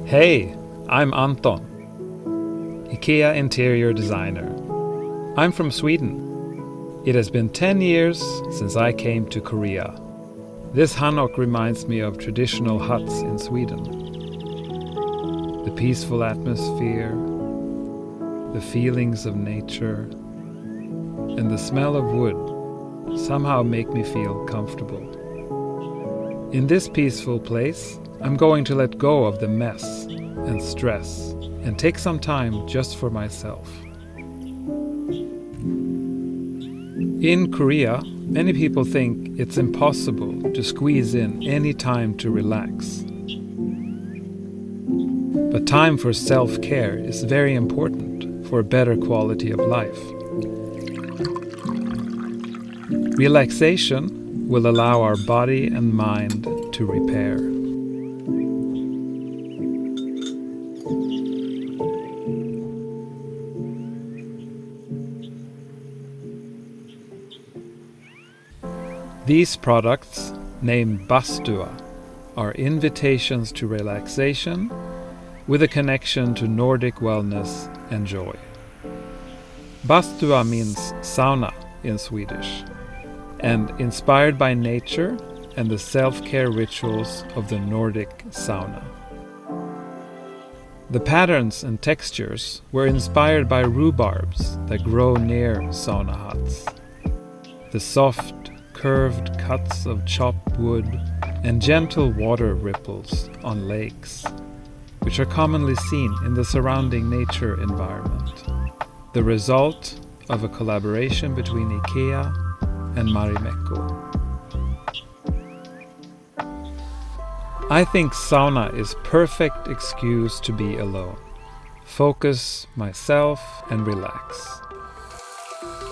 Hey, I'm Anton, Ikea interior designer. I'm from Sweden. It has been 10 years since I came to Korea. This hanok reminds me of traditional huts in Sweden. The peaceful atmosphere, the feelings of nature, and the smell of wood somehow make me feel comfortable. In this peaceful place, I'm going to let go of the mess and stress and take some time just for myself. In Korea, many people think it's impossible to squeeze in any time to relax. But time for self-care is very important for a better quality of life. Relaxation will allow our body and mind to repair. These products, named Bastua, are invitations to relaxation with a connection to Nordic wellness and joy. Bastua means sauna in Swedish, and inspired by nature and the self-care rituals of the Nordic sauna. The patterns and textures were inspired by rhubarbs that grow near sauna huts. The soft, curved cuts of chopped wood and gentle water ripples on lakes, which are commonly seen in the surrounding nature environment. The result of a collaboration between Ikea and Marimekko. I think sauna is perfect excuse to be alone, focus myself and relax.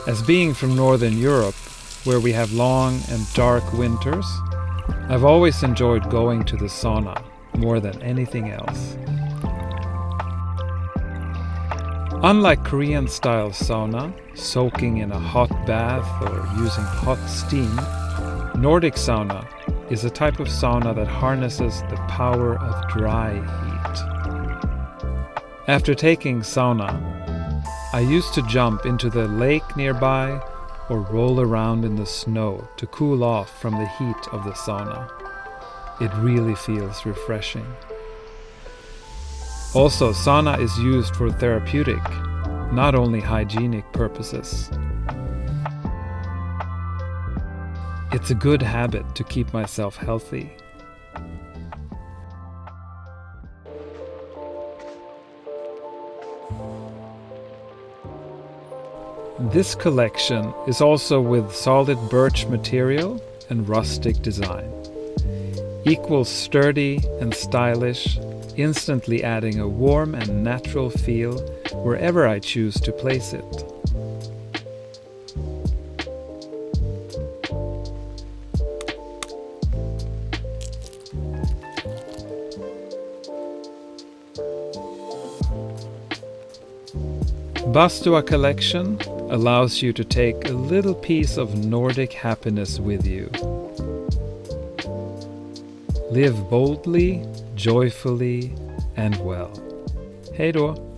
As being from Northern Europe, where we have long and dark winters, I've always enjoyed going to the sauna more than anything else. Unlike Korean-style sauna, soaking in a hot bath or using hot steam, Nordic sauna is a type of sauna that harnesses the power of dry heat. After taking sauna, I used to jump into the lake nearby or roll around in the snow to cool off from the heat of the sauna. It really feels refreshing. Also, sauna is used for therapeutic, not only hygienic purposes. It's a good habit to keep myself healthy. This collection is also with solid birch material and rustic design. Equals sturdy and stylish, instantly adding a warm and natural feel wherever I choose to place it. Bastua collection allows you to take a little piece of Nordic happiness with you. Live boldly, joyfully, and well. Hej då!